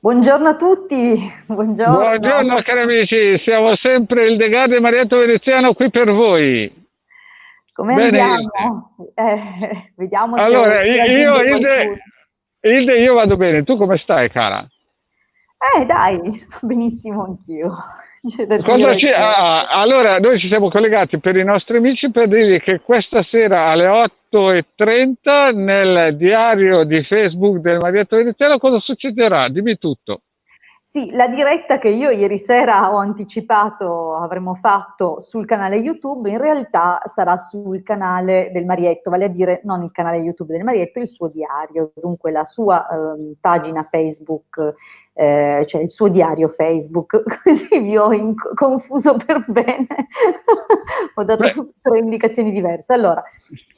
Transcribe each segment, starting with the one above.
Buongiorno a tutti, buongiorno. Buongiorno cari amici, siamo sempre il Degarde e Marietto Veneziano qui per voi. Come Bene Ilde. andiamo? Vediamo se Allora, si io raggiunge qualcuno. Ilde, io vado bene, tu come stai cara? Dai, sto benissimo anch'io. C'è da Cosa dire ci... che allora, noi ci siamo collegati per i nostri amici per dirgli che questa sera alle 8:30 nel diario di Facebook del Marietto Veneziano cosa succederà? Dimmi tutto. sì, la diretta che io ieri sera ho anticipato avremmo fatto sul canale YouTube, in realtà sarà sul canale del Marietto, vale a dire non il canale YouTube del Marietto, il suo diario, dunque la sua pagina Facebook, cioè il suo diario Facebook, così vi ho confuso per bene, ho dato Beh, tre indicazioni diverse. Allora,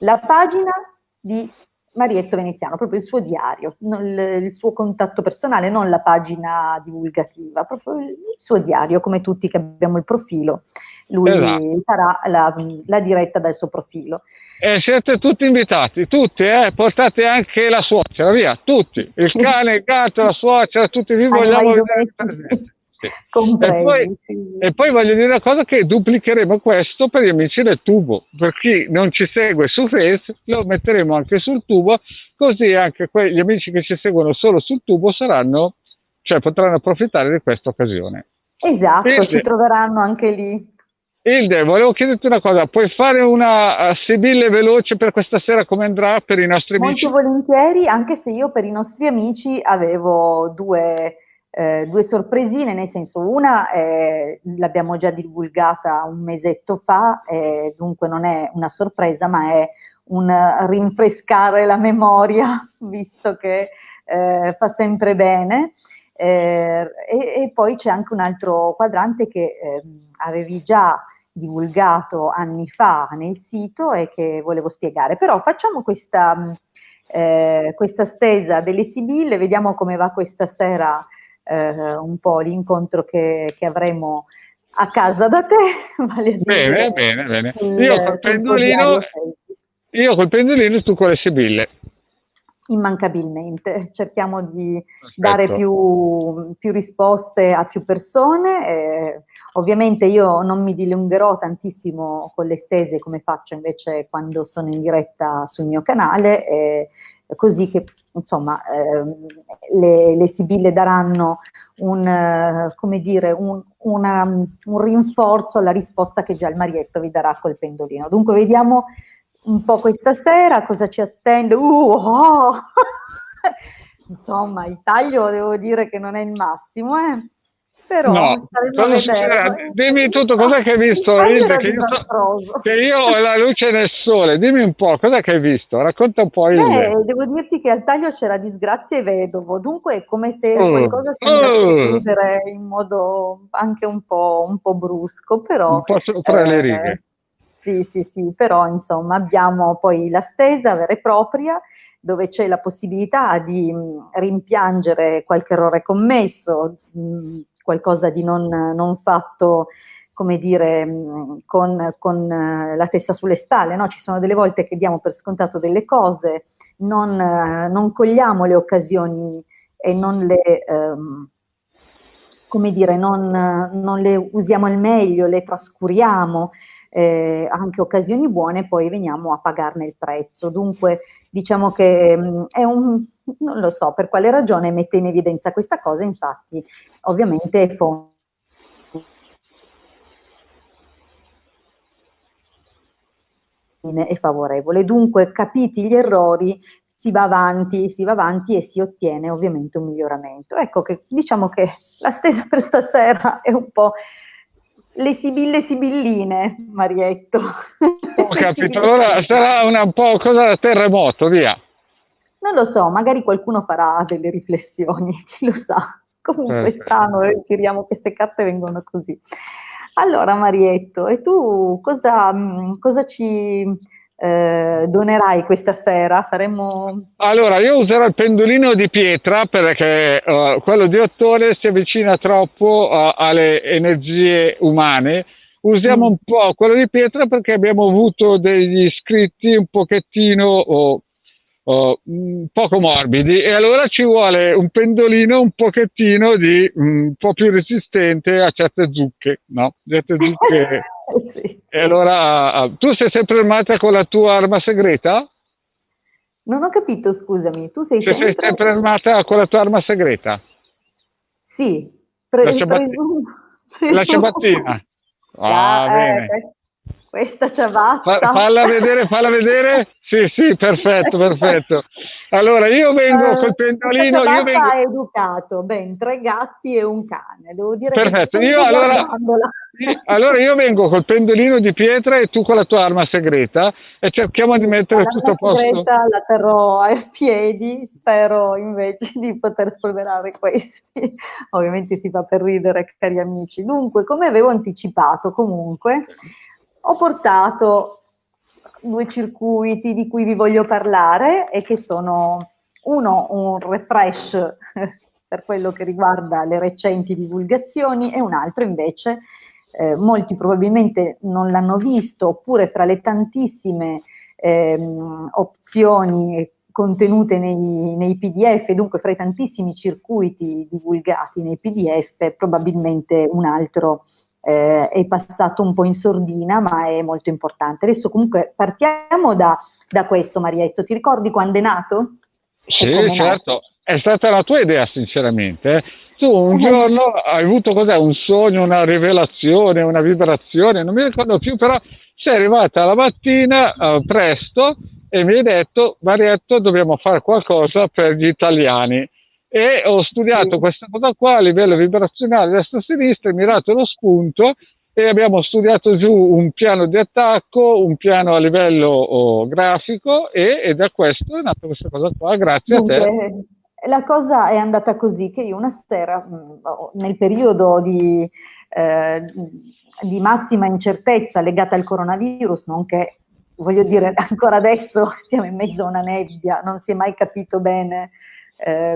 la pagina di Marietto Veneziano, proprio il suo diario, il suo contatto personale, non la pagina divulgativa, proprio il suo diario, come tutti che abbiamo il profilo, esatto. lui farà la diretta dal suo profilo. E siete tutti invitati, tutti, portate anche la suocera, via, tutti, il cane, il gatto, la suocera, tutti vi Cane, vogliamo marito, vedere messi, presenti. Sì. E poi, compresi. Sì. e poi voglio dire una cosa che duplicheremo questo per gli amici del tubo, per chi non ci segue su Face lo metteremo anche sul tubo, così anche gli amici che ci seguono solo sul tubo saranno, cioè potranno approfittare di questa occasione. Esatto, ci Quindi, troveranno anche lì. Hilde, volevo chiederti una cosa, puoi fare una sibille veloce per questa sera come andrà per i nostri Molto amici? volentieri, anche se io per i nostri amici avevo due sorpresine, nel senso una l'abbiamo già divulgata un mesetto fa, dunque non è una sorpresa, ma è un rinfrescare la memoria, visto che fa sempre bene. E poi c'è anche un altro quadrante che avevi già divulgato anni fa nel sito e che volevo spiegare. Però facciamo questa stesa delle Sibille, vediamo come va questa sera un po' l'incontro che avremo a casa da te, vale a Bene, dire bene, bene. Io col sul tuo diario pendolino, Facebook. io col pendolino e tu con le sibille. Immancabilmente, cerchiamo di dare Perfetto. più risposte a più persone. Ovviamente io non mi dilungherò tantissimo con le stese come faccio invece quando sono in diretta sul mio canale, così che insomma le sibille daranno come dire, un rinforzo alla risposta che già il Marietto vi darà col pendolino. Dunque vediamo un po' questa sera cosa ci attende. Oh! Insomma, il taglio devo dire che non è il massimo, però No, staremo a cosa vedere. succederà? Dimmi tutto, cos'è che hai Il visto, taglio Hilde? era Che disastroso. che io ho la luce nel sole. Dimmi un po', cos'è che hai visto? Racconta un po', Hilde. Beh, devo dirti che al taglio c'era disgrazia e vedovo, dunque è come se Oh, qualcosa si andasse a oh, chiudere in modo anche un po' brusco, un però po' sopra le eh, righe. sì, sì, sì, però insomma abbiamo poi la stesa vera e propria dove c'è la possibilità di rimpiangere qualche errore commesso, qualcosa di non fatto, come dire, con la testa sulle spalle, no? Ci sono delle volte che diamo per scontato delle cose, non cogliamo le occasioni e non le, come dire, non le usiamo al meglio, le trascuriamo, anche occasioni buone, poi veniamo a pagarne il prezzo. Dunque, diciamo che non lo so per quale ragione mette in evidenza questa cosa, infatti, ovviamente è è favorevole. Dunque, capiti gli errori, si va avanti e si ottiene ovviamente un miglioramento. Ecco che diciamo che la stesa per stasera è un po' le sibille sibilline, Marietto. Ho Le capito, sibille allora sibilline. sarà un po' cosa da terremoto, via. Non lo so, magari qualcuno farà delle riflessioni, chi lo sa. Comunque è Perfetto. strano, tiriamo queste carte e vengono così. Allora, Marietto, e tu cosa ci donerai questa sera? Faremo... Allora, io userò il pendolino di pietra perché quello di ottone si avvicina troppo alle energie umane. Usiamo un Mm, po' quello di pietra perché abbiamo avuto degli iscritti un pochettino poco morbidi, e allora ci vuole un pendolino un pochettino un po' più resistente a certe zucche, no? Certe zucche. Sì. E allora tu sei sempre armata con la tua arma segreta? Non ho capito, scusami, tu sei Se sei sempre? sempre armata con la tua arma segreta? Sì, La ciabatta- presumo, la presumo. ciabattina. Ah, bene. Questa ciabatta. Falla vedere, falla vedere. Sì, sì, perfetto, perfetto. Allora, io vengo col Questa pendolino, io ciabatta vengo. ha educato ben 3 gatti e un cane. Devo dire che Perfetto, solo guardandola. allora io vengo col pendolino di pietra e tu con la tua arma segreta e cerchiamo Sì, di ma mettere tutto l'arma a posto. segreta la terrò ai piedi, spero invece di poter spolverare questi. Ovviamente si fa per ridere, cari amici. Dunque, come avevo anticipato, comunque, ho portato 2 circuiti di cui vi voglio parlare e che sono uno un refresh per quello che riguarda le recenti divulgazioni e un altro invece molti probabilmente non l'hanno visto, oppure fra le tantissime opzioni contenute nei PDF, dunque fra i tantissimi circuiti divulgati nei PDF, probabilmente un altro è passato un po' in sordina, ma è molto importante. Adesso comunque partiamo da questo, Marietto. Ti ricordi quando è nato? E Sì, come è certo, nato? è stata la tua idea, sinceramente. Eh. Tu un giorno hai avuto cos'è? Un sogno, una rivelazione, una vibrazione, non mi ricordo più, però sei arrivata la mattina presto e mi hai detto, Marietto, dobbiamo fare qualcosa per gli italiani. E ho studiato Sì. questa cosa qua a livello vibrazionale destra-sinistra, mi hai dato lo spunto e abbiamo studiato giù un piano di attacco, un piano a livello grafico e da questo è nata questa cosa qua, grazie a te. Dunque, la cosa è andata così che io una sera, nel periodo di massima incertezza legata al coronavirus, nonché, voglio dire, ancora adesso siamo in mezzo a una nebbia, non si è mai capito bene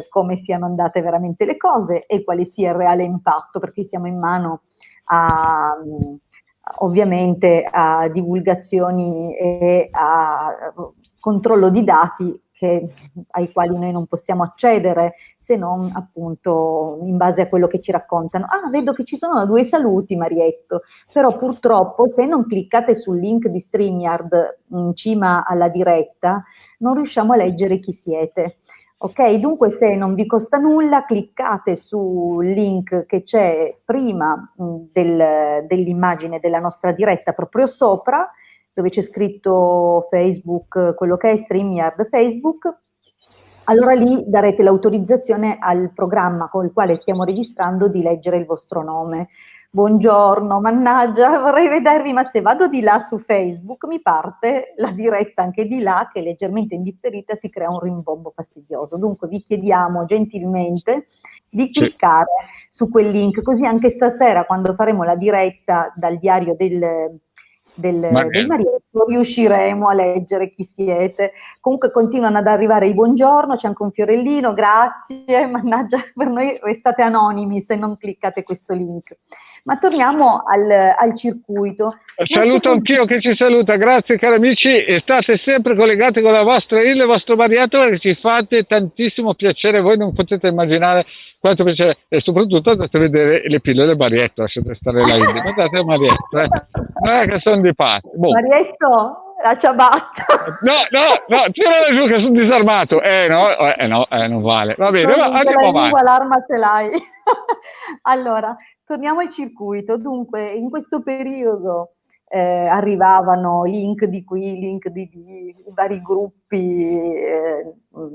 come siano andate veramente le cose e quale sia il reale impatto, perché siamo in mano a, ovviamente a divulgazioni e a controllo di dati ai quali noi non possiamo accedere se non appunto in base a quello che ci raccontano. Ah, vedo che ci sono 2 saluti, Marietto, però purtroppo se non cliccate sul link di StreamYard in cima alla diretta non riusciamo a leggere chi siete. Ok, dunque se non vi costa nulla, cliccate sul link che c'è prima dell'immagine della nostra diretta proprio sopra, dove c'è scritto Facebook, quello che è StreamYard Facebook. Allora lì darete l'autorizzazione al programma con il quale stiamo registrando di leggere il vostro nome. Buongiorno, mannaggia, vorrei vedervi, ma se vado di là su Facebook mi parte la diretta anche di là, che è leggermente indifferita, si crea un rimbombo fastidioso. Dunque vi chiediamo gentilmente di Sì. cliccare su quel link, così anche stasera quando faremo la diretta dal diario del Marietto. Marietto riusciremo a leggere chi siete. Comunque continuano ad arrivare i buongiorno, c'è anche un fiorellino, grazie, mannaggia, per noi restate anonimi se non cliccate questo link. Ma torniamo al circuito. Nasce Saluto così. anch'io che ci saluta, grazie cari amici e state sempre collegati con la vostra Ilha e il vostro Marietto perché ci fate tantissimo piacere, voi non potete immaginare quanto piacere e soprattutto andate a vedere le pillole Marietto, lasciate stare la Ilha, guardate a Marietto, non è che sono di parte. Boh. Marietto, la ciabatta. No, no, no, tirala giù che sono disarmato, no, non vale, va bene, Con ma con la andiamo lingua avanti. l'arma ce l'hai. Allora, torniamo al circuito. Dunque, in questo periodo arrivavano link di qui, link di vari gruppi,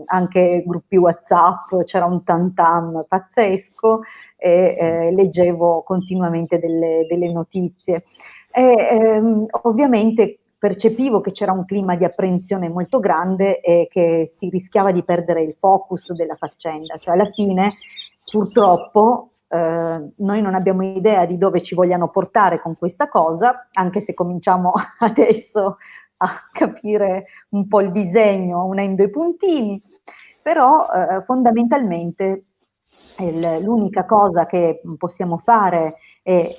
anche gruppi WhatsApp, c'era un tantam pazzesco e leggevo continuamente delle notizie. E, ovviamente percepivo che c'era un clima di apprensione molto grande e che si rischiava di perdere il focus della faccenda, cioè alla fine purtroppo noi non abbiamo idea di dove ci vogliano portare con questa cosa, anche se cominciamo adesso a capire un po' il disegno unendo i puntini, però fondamentalmente l'unica cosa che possiamo fare è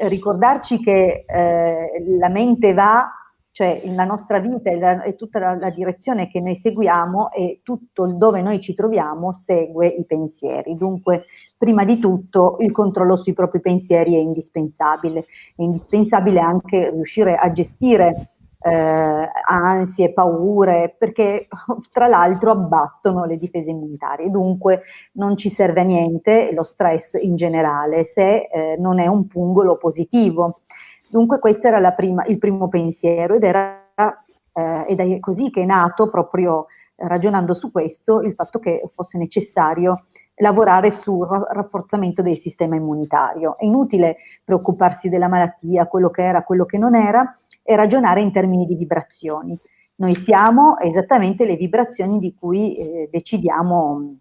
ricordarci che la mente va cioè la nostra vita e tutta la direzione che noi seguiamo e tutto il dove noi ci troviamo segue i pensieri. Dunque, prima di tutto, il controllo sui propri pensieri è indispensabile. È indispensabile anche riuscire a gestire ansie, paure, perché tra l'altro abbattono le difese immunitarie. Dunque non ci serve a niente lo stress in generale se non è un pungolo positivo. Dunque questo era il primo pensiero ed è così che è nato, proprio ragionando su questo, il fatto che fosse necessario lavorare sul rafforzamento del sistema immunitario. È inutile preoccuparsi della malattia, quello che era, quello che non era, e ragionare in termini di vibrazioni. Noi siamo esattamente le vibrazioni di cui decidiamo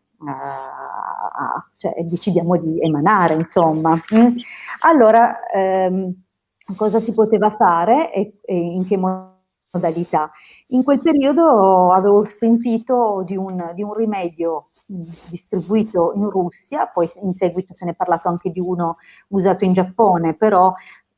di emanare, insomma. Allora, cosa si poteva fare e in che modalità? In quel periodo avevo sentito di un rimedio distribuito in Russia, poi in seguito se ne è parlato anche di uno usato in Giappone, però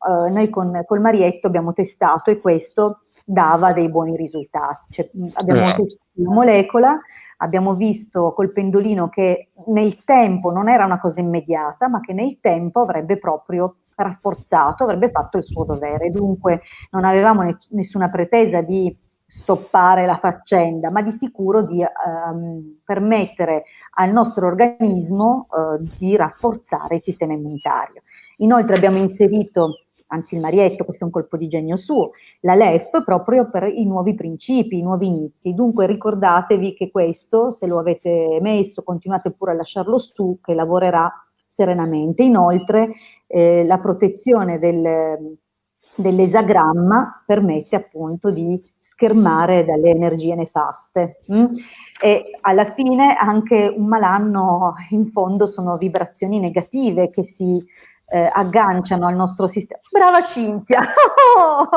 noi col Marietto abbiamo testato e questo dava dei buoni risultati. Cioè, abbiamo testato la molecola, abbiamo visto col pendolino che nel tempo non era una cosa immediata, ma che nel tempo avrebbe proprio rafforzato, avrebbe fatto il suo dovere. Dunque non avevamo nessuna pretesa di stoppare la faccenda, ma di sicuro di permettere al nostro organismo di rafforzare il sistema immunitario. Inoltre abbiamo inserito, anzi il Marietto, questo è un colpo di genio suo, la LEF proprio per i nuovi principi, i nuovi inizi. Dunque ricordatevi che questo, se lo avete messo, continuate pure a lasciarlo su, che lavorerà serenamente. Inoltre la protezione dell'esagramma permette appunto di schermare dalle energie nefaste. E alla fine anche un malanno in fondo sono vibrazioni negative che si agganciano al nostro sistema. Brava Cinzia! Oh,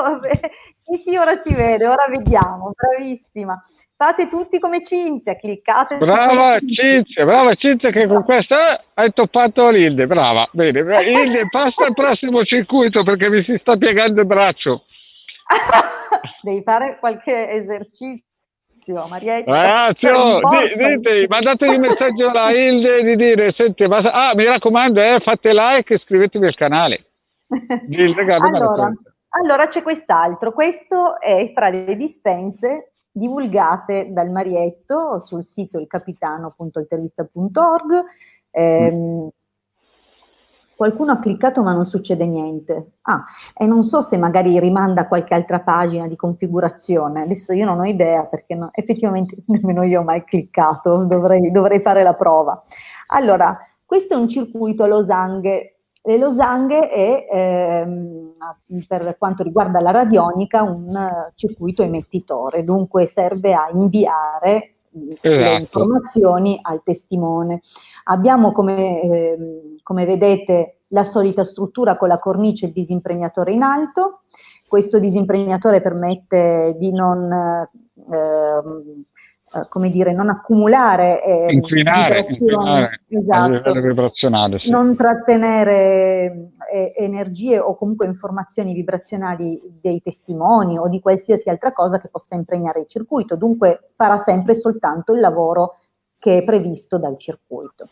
sì, ora si vede, ora vediamo, bravissima. Fate tutti come Cinzia, cliccate brava Cinzia che con questa hai toppato l'Ilde, brava, bene, Ilde passa al prossimo circuito perché mi si sta piegando il braccio. Devi fare qualche esercizio, Marietta. Dite, mandategli un messaggio alla Ilde di dire, senti, mi raccomando, fate like e iscrivetevi al canale. Allora c'è quest'altro, questo è fra le dispense divulgate dal Marietto sul sito ilcapitano.intervista.org. Qualcuno ha cliccato ma non succede niente. E non so se magari rimanda a qualche altra pagina di configurazione. Adesso io non ho idea perché effettivamente nemmeno io ho mai cliccato, dovrei fare la prova. Allora, questo è un circuito a losanghe. Le losanghe è, per quanto riguarda la radionica, un circuito emettitore, dunque serve a inviare le informazioni al testimone. Abbiamo, come vedete, la solita struttura con la cornice e il disimpregnatore in alto. Questo disimpregnatore permette di non non accumulare inquinare esatto, vibrazionale, sì. Non trattenere energie o comunque informazioni vibrazionali dei testimoni o di qualsiasi altra cosa che possa impregnare il circuito, dunque farà sempre soltanto il lavoro che è previsto dal circuito.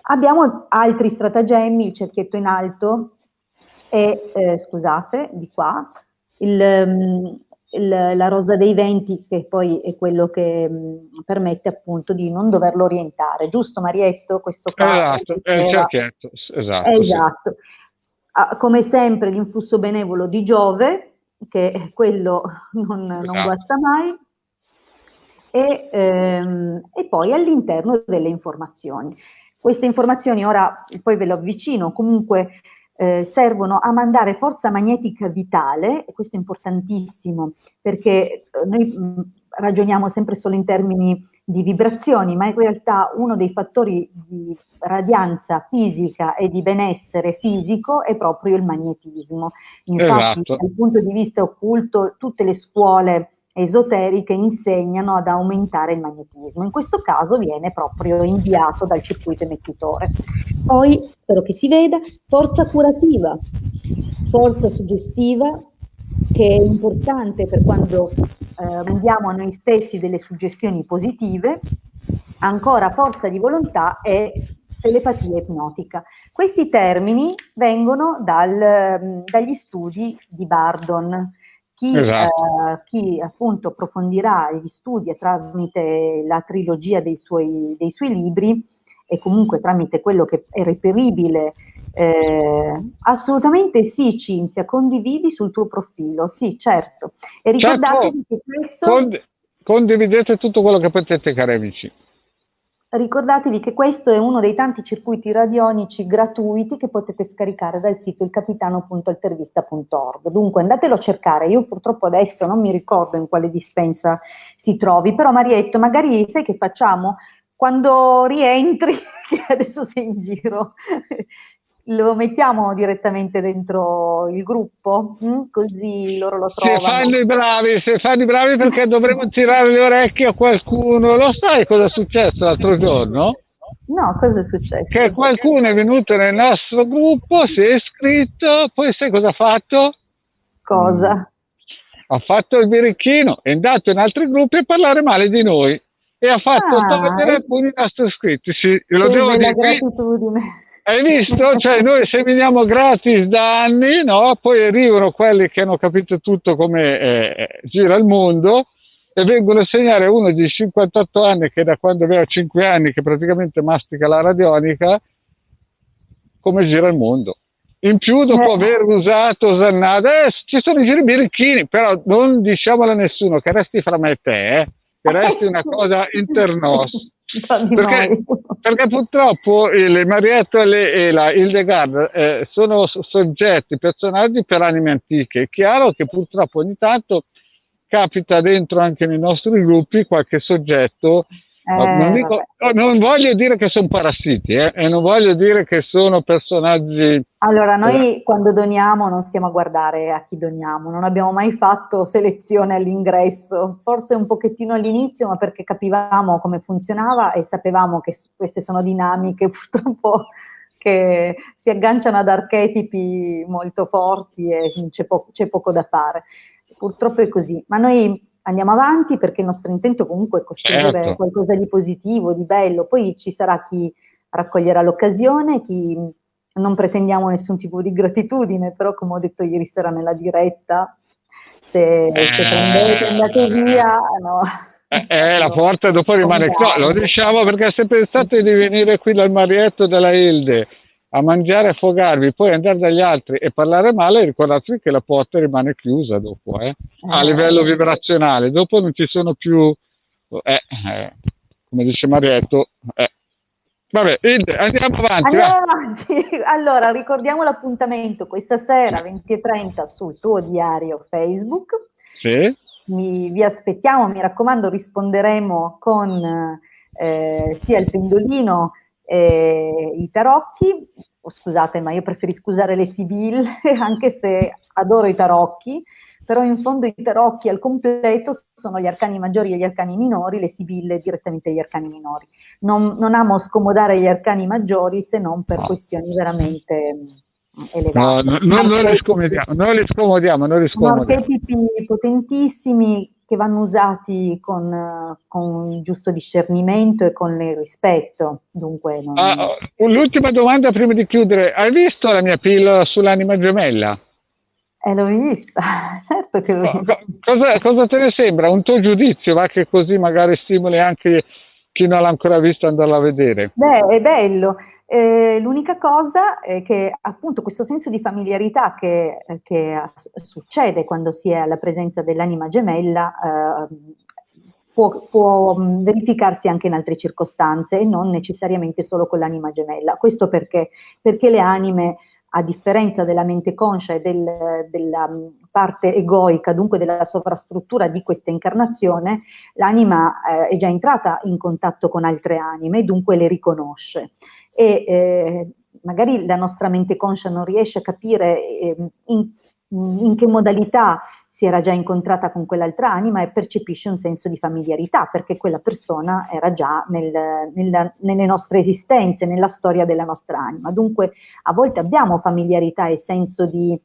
Abbiamo altri stratagemmi, il cerchietto in alto e scusate, di qua, la rosa dei venti, che poi è quello che permette appunto di non doverlo orientare, giusto Marietto? Questo qua esatto, è il cerchietto, esatto. Sì. Come sempre l'influsso benevolo di Giove, che quello non guasta mai, e poi all'interno delle informazioni. Queste informazioni ora poi ve lo avvicino, comunque servono a mandare forza magnetica vitale, e questo è importantissimo perché noi ragioniamo sempre solo in termini di vibrazioni, ma in realtà uno dei fattori di radianza fisica e di benessere fisico è proprio il magnetismo. Infatti, dal punto di vista occulto, tutte le scuole esoteriche insegnano ad aumentare il magnetismo. In questo caso viene proprio inviato dal circuito emettitore. Poi, spero che si veda, forza curativa, forza suggestiva, che è importante per quando mandiamo a noi stessi delle suggestioni positive, ancora forza di volontà e telepatia ipnotica. Questi termini vengono dagli studi di Bardon. Esatto. Chi appunto approfondirà gli studi tramite la trilogia dei suoi libri e comunque tramite quello che è reperibile, assolutamente sì, Cinzia, condividi sul tuo profilo, sì, certo. E Certo, ricordatevi che questo condividete tutto quello che potete, cari amici. Ricordatevi che questo è uno dei tanti circuiti radionici gratuiti che potete scaricare dal sito ilcapitano.altervista.org. Dunque andatelo a cercare, io purtroppo adesso non mi ricordo in quale dispensa si trovi, però Marietto, magari sai che facciamo? Quando rientri, che adesso sei in giro, lo mettiamo direttamente dentro il gruppo, così loro lo trovano. Se fanno i bravi perché dovremo tirare le orecchie a qualcuno. Lo sai cosa è successo l'altro giorno? No, cosa è Che successo? qualcuno è venuto nel nostro gruppo, si è iscritto, poi sai cosa ha fatto? Cosa? Ha fatto il birichino, è andato in altri gruppi a parlare male di noi e ha fatto Ah, togliere alcuni nostri iscritti. Sì, lo e devo bella dire qui. gratitudine. Hai visto? Cioè, noi seminiamo gratis da anni, no? Poi arrivano quelli che hanno capito tutto come gira il mondo e vengono a segnare uno di 58 anni che da quando aveva 5 anni che praticamente mastica la radionica come gira il mondo. In più, dopo aver usato osannato, ci sono i giri birichini, però non diciamolo a nessuno, che resti fra me e te, che resti una cosa internos. Tra di noi. Perché purtroppo le Marietto e la Hildegard sono soggetti, personaggi per anime antiche. È chiaro che purtroppo ogni tanto capita dentro anche nei nostri gruppi qualche soggetto. Non voglio dire che sono parassiti, e non voglio dire che sono personaggi. Allora, noi quando doniamo non stiamo a guardare a chi doniamo, non abbiamo mai fatto selezione all'ingresso, forse un pochettino all'inizio, ma perché capivamo come funzionava e sapevamo che queste sono dinamiche purtroppo che si agganciano ad archetipi molto forti e c'è poco da fare. Purtroppo è così, ma noi andiamo avanti perché il nostro intento comunque è costruire qualcosa di positivo, di bello, poi ci sarà chi raccoglierà l'occasione, chi non pretendiamo nessun tipo di gratitudine, però come ho detto ieri sera nella diretta, se prendete andate via, no. La porta dopo rimane chiusa, lo diciamo perché se pensate di venire qui dal Marietto della Hilde a mangiare e affogarvi, poi andare dagli altri e parlare male, ricordatevi che la porta rimane chiusa dopo, a livello vibrazionale, dopo non ci sono più, come dice Marietto, Vabbè, andiamo avanti. Andiamo avanti. Allora, ricordiamo l'appuntamento questa sera 20:30 sul tuo diario Facebook. Sì. Vi aspettiamo, mi raccomando, risponderemo con sia il pendolino i tarocchi. Scusate, ma io preferisco usare le sibille, anche se adoro i tarocchi, però in fondo i tarocchi al completo sono gli arcani maggiori e gli arcani minori, le sibille direttamente gli arcani minori. Non amo scomodare gli arcani maggiori se non per questioni veramente elevate. No, non li scomodiamo. Sono archetipi potentissimi che vanno usati con giusto discernimento e con il rispetto. Dunque l'ultima domanda prima di chiudere. Hai visto la mia pillola sull'anima gemella? L'ho vista, certo che l'ho vista. Cosa te ne sembra? Un tuo giudizio, va, che così magari stimoli anche chi non l'ha ancora vista andarla a vedere. Beh, è bello. L'unica cosa è che appunto questo senso di familiarità che succede quando si è alla presenza dell'anima gemella può verificarsi anche in altre circostanze e non necessariamente solo con l'anima gemella. Questo perché le anime, a differenza della mente conscia e della parte egoica, dunque della sovrastruttura di questa incarnazione, l'anima è già entrata in contatto con altre anime e dunque le riconosce. E magari la nostra mente conscia non riesce a capire in che modalità si era già incontrata con quell'altra anima e percepisce un senso di familiarità, perché quella persona era già nelle nostre esistenze, nella storia della nostra anima. Dunque a volte abbiamo familiarità e senso di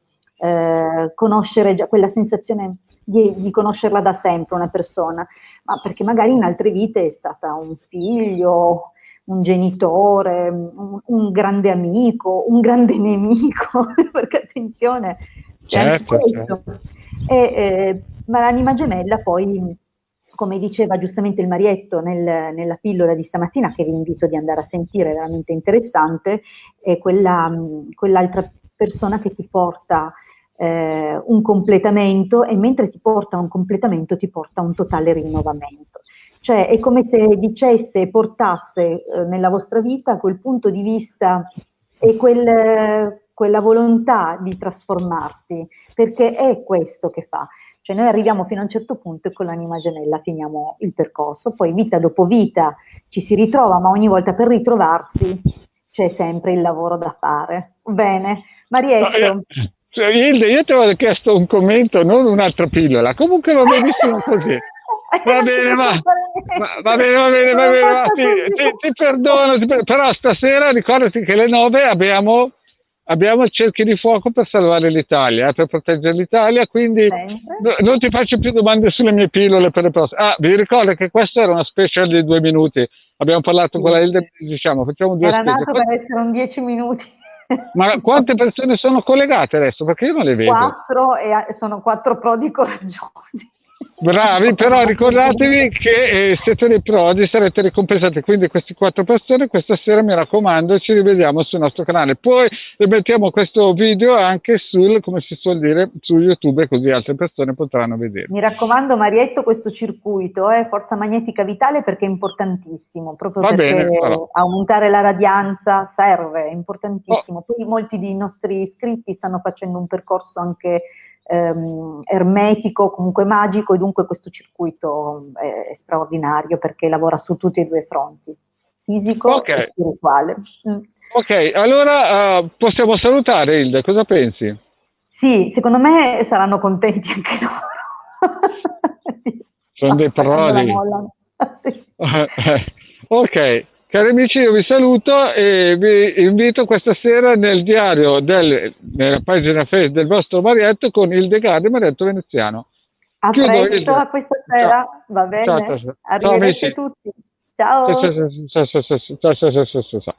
conoscere già quella sensazione di conoscerla da sempre una persona, ma perché magari in altre vite è stata un figlio, un genitore, un grande amico, un grande nemico, perché attenzione, c'è anche Certo, questo. certo. Ma l'anima gemella poi, come diceva giustamente il Marietto nella pillola di stamattina, che vi invito di andare a sentire, è veramente interessante, è quell'altra persona che ti porta un completamento, e mentre ti porta un completamento ti porta un totale rinnovamento. Cioè è come se dicesse, portasse nella vostra vita quel punto di vista e quella volontà di trasformarsi, perché è questo che fa. Cioè noi arriviamo fino a un certo punto e con l'anima gemella finiamo il percorso, poi vita dopo vita ci si ritrova, ma ogni volta per ritrovarsi c'è sempre il lavoro da fare. Bene, No, Marietto. cioè, Hilde, io ti avevo chiesto un commento, non un'altra pillola. Comunque va benissimo così. Va Non si bene, può fare va niente. bene, va bene, va Sono bene, va, fatta così. ti perdono, però stasera ricordati che alle 9 abbiamo il cerchio di fuoco per salvare l'Italia, per proteggere l'Italia, quindi Sempre. non ti faccio più domande sulle mie pillole per le prossime. Ah, vi ricordo che questa era una special di 2 minuti. Abbiamo parlato con la Sì. Hilde, diciamo, facciamo due Era schede. nato per essere un 10 minuti. Ma quante persone sono collegate adesso? Perché io non le vedo. 4 e sono 4 prodi coraggiosi. Bravi, però ricordatevi che siete dei prodi, sarete ricompensati. Quindi queste 4 persone questa sera, mi raccomando, ci rivediamo sul nostro canale. Poi mettiamo questo video anche come si suol dire, su YouTube, così altre persone potranno vedere. Mi raccomando, Marietto, questo circuito, forza magnetica vitale, perché è importantissimo, proprio Va perché bene, farò. aumentare la radianza serve, è Oh, importantissimo. Poi molti dei nostri iscritti stanno facendo un percorso anche ermetico, comunque magico, e dunque questo circuito è straordinario perché lavora su tutti e due i fronti, fisico ok, e spirituale. Mm. ok, allora possiamo salutare Hilde, cosa pensi? Sì, secondo me saranno contenti anche loro. Sono dei Basta quando la prodi. mollano. Sì. Ok, cari amici, io vi saluto e vi invito questa sera nel diario nella pagina Facebook del vostro Marietto con Hildegard e Marietto Veneziano. A Chiudo presto, Hilde. a questa Ciao, sera, va ciao, ciao, bene? ciao, ciao Arrivederci a amici. tutti. Ciao, ciao, Ciao. ciao, ciao, ciao, ciao, ciao, ciao, ciao, ciao.